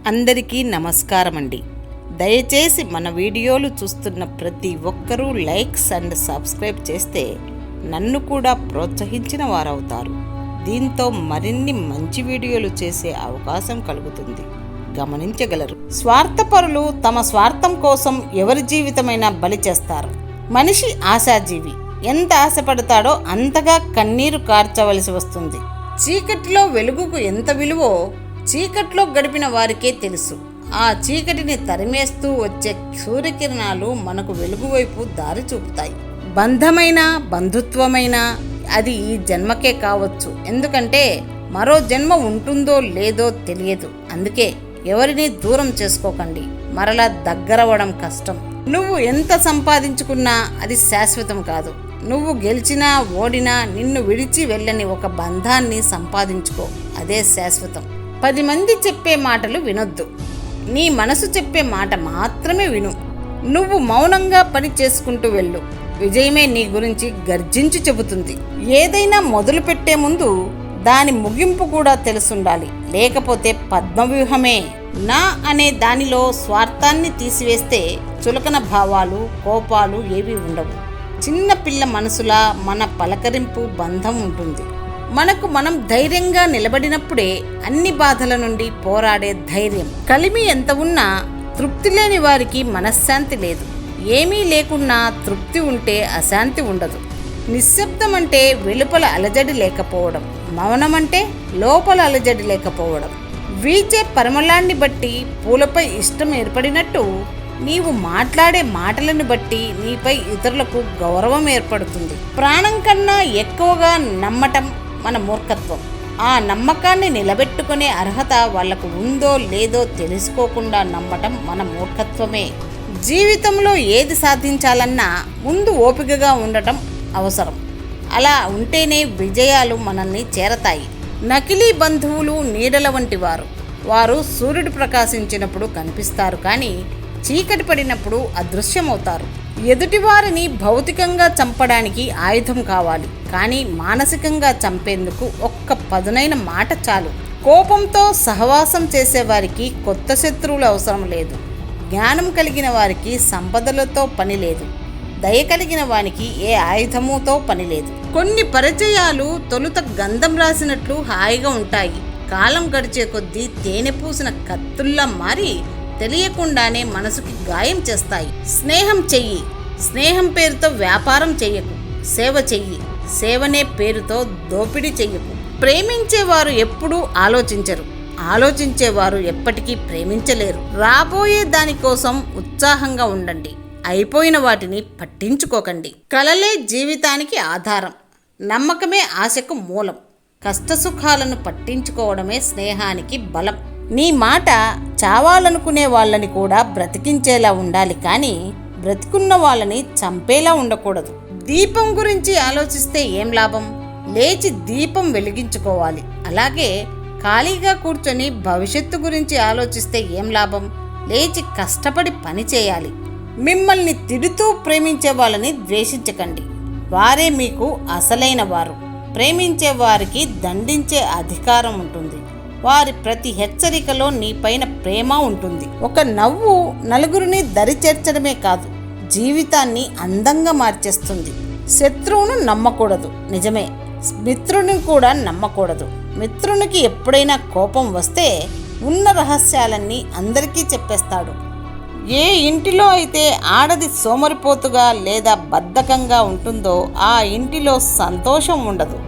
అందరికీ నమస్కారం అండి. దయచేసి మన వీడియోలు చూస్తున్న ప్రతి ఒక్కరూ లైక్స్ అండ్ సబ్స్క్రైబ్ చేస్తే నన్ను కూడా ప్రోత్సహించిన వారవుతారు. దీంతో మరిన్ని మంచి వీడియోలు చేసే అవకాశం కలుగుతుంది, గమనించగలరు. స్వార్థపరులు తమ స్వార్థం కోసం ఎవరి జీవితమైనా బలి చేస్తారు. మనిషి ఆశాజీవి, ఎంత ఆశపడతాడో అంతగా కన్నీరు కార్చవలసి వస్తుంది. చీకటిలో వెలుగుకు ఎంత విలువో చీకట్లో గడిపిన వారికే తెలుసు. ఆ చీకటిని తరిమేస్తూ వచ్చే సూర్యకిరణాలు మనకు వెలుగు వైపు దారి చూపుతాయి. బంధమైన బంధుత్వమైన అది ఈ జన్మకే కావచ్చు, ఎందుకంటే మరో జన్మ ఉంటుందో లేదో తెలియదు. అందుకే ఎవరిని దూరం చేసుకోకండి, మరలా దగ్గరవడం కష్టం. నువ్వు ఎంత సంపాదించుకున్నా అది శాశ్వతం కాదు. నువ్వు గెలిచినా ఓడినా నిన్ను విడిచి వెళ్ళని ఒక బంధాన్ని సంపాదించుకో, అదే శాశ్వతం. 10 మంది చెప్పే మాటలు వినొద్దు, నీ మనసు చెప్పే మాట మాత్రమే విను. నువ్వు మౌనంగా పని చేసుకుంటూ వెళ్ళు, విజయమే నీ గురించి గర్జించి చెబుతుంది. ఏదైనా మొదలు పెట్టే ముందు దాని ముగింపు కూడా తెలుసుండాలి, లేకపోతే పద్మవ్యూహమే. నా అనే దానిలో స్వార్థాన్ని తీసివేస్తే చులకన భావాలు కోపాలు ఏవి ఉండవు. చిన్న పిల్ల మనసులా మన పలకరింపు బంధం ఉంటుంది. మనకు మనం ధైర్యంగా నిలబడినప్పుడే అన్ని బాధల నుండి పోరాడే ధైర్యం. కలిమి ఎంత ఉన్నా తృప్తి లేని వారికి మనశ్శాంతి లేదు. ఏమీ లేకున్నా తృప్తి ఉంటే అశాంతి ఉండదు. నిశ్శబ్దం అంటే వెలుపల అలజడి లేకపోవడం, మౌనం అంటే లోపల అలజడి లేకపోవడం. వీచే పరిమళాన్ని బట్టి పూలపై ఇష్టం ఏర్పడినట్టు నీవు మాట్లాడే మాటలను బట్టి నీపై ఇతరులకు గౌరవం ఏర్పడుతుంది. ప్రాణం కన్నా ఎక్కువగా నమ్మటం మన మూర్ఖత్వం. ఆ నమ్మకాన్ని నిలబెట్టుకునే అర్హత వాళ్లకు ఉందో లేదో తెలుసుకోకుండా నమ్మటం మన మూర్ఖత్వమే. జీవితంలో ఏది సాధించాలన్నా ముందు ఓపికగా ఉండటం అవసరం. అలా ఉంటేనే విజయాలు మనల్ని చేరతాయి. నకిలీ బంధువులు నీడల వంటి వారు. వారు సూర్యుడు ప్రకాశించినప్పుడు కనిపిస్తారు, కానీ చీకటి పడినప్పుడు అదృశ్యమవుతారు. ఎదుటివారిని భౌతికంగా చంపడానికి ఆయుధం కావాలి, కానీ మానసికంగా చంపేందుకు ఒక్క పదునైన మాట చాలు. కోపంతో సహవాసం చేసేవారికి కొత్త శత్రువులు అవసరం లేదు. జ్ఞానం కలిగిన వారికి సంపదలతో పని లేదు. దయ కలిగిన వానికి ఏ ఆయుధముతో పని లేదు. కొన్ని పరిచయాలు తొలుత గంధం రాసినట్లు హాయిగా ఉంటాయి. కాలం గడిచే కొద్దీ తేనె పూసిన కత్తుల్లా మారి తెలియకుండానే మనసుకి గాయం చేస్తాయి. స్నేహం చెయ్యి, స్నేహం పేరుతో వ్యాపారం చెయ్యకు. సేవ చెయ్యి, సేవనే పేరుతో దోపిడీ చెయ్యకు. ప్రేమించేవారు ఎప్పుడూ ఆలోచించరు, ఆలోచించేవారు ఎప్పటికీ ప్రేమించలేరు. రాబోయే దానికోసం ఉత్సాహంగా ఉండండి, అయిపోయిన వాటిని పట్టించుకోకండి. కలలే జీవితానికి ఆధారం, నమ్మకమే ఆశకు మూలం. కష్టసుఖాలను పట్టించుకోవడమే స్నేహానికి బలం. నీ మాట చావాలనుకునే వాళ్ళని కూడా బ్రతికించేలా ఉండాలి, కానీ బ్రతికున్న వాళ్ళని చంపేలా ఉండకూడదు. దీపం గురించి ఆలోచిస్తే ఏం లాభం? లేచి దీపం వెలిగించుకోవాలి. అలాగే ఖాళీగా కూర్చొని భవిష్యత్తు గురించి ఆలోచిస్తే ఏం లాభం? లేచి కష్టపడి పని చేయాలి. మిమ్మల్ని తిడుతూ ప్రేమించే వాళ్ళని ద్వేషించకండి, వారే మీకు అసలైన వారు. ప్రేమించే వారికి దండించే అధికారం ఉంటుంది. వారి ప్రతి హెచ్చరికలో నీపైన ప్రేమ ఉంటుంది. ఒక నవ్వు నలుగురిని దరి చేర్చడమే కాదు, జీవితాన్ని అందంగా మార్చేస్తుంది. శత్రువును నమ్మకూడదు, నిజమే. మిత్రుని కూడా నమ్మకూడదు. మిత్రునికి ఎప్పుడైనా కోపం వస్తే ఉన్న రహస్యాలన్నీ అందరికీ చెప్పేస్తాడు. ఏ ఇంటిలో అయితే ఆడది సోమరిపోతుగా లేదా బద్ధకంగా ఉంటుందో ఆ ఇంటిలో సంతోషం ఉండదు.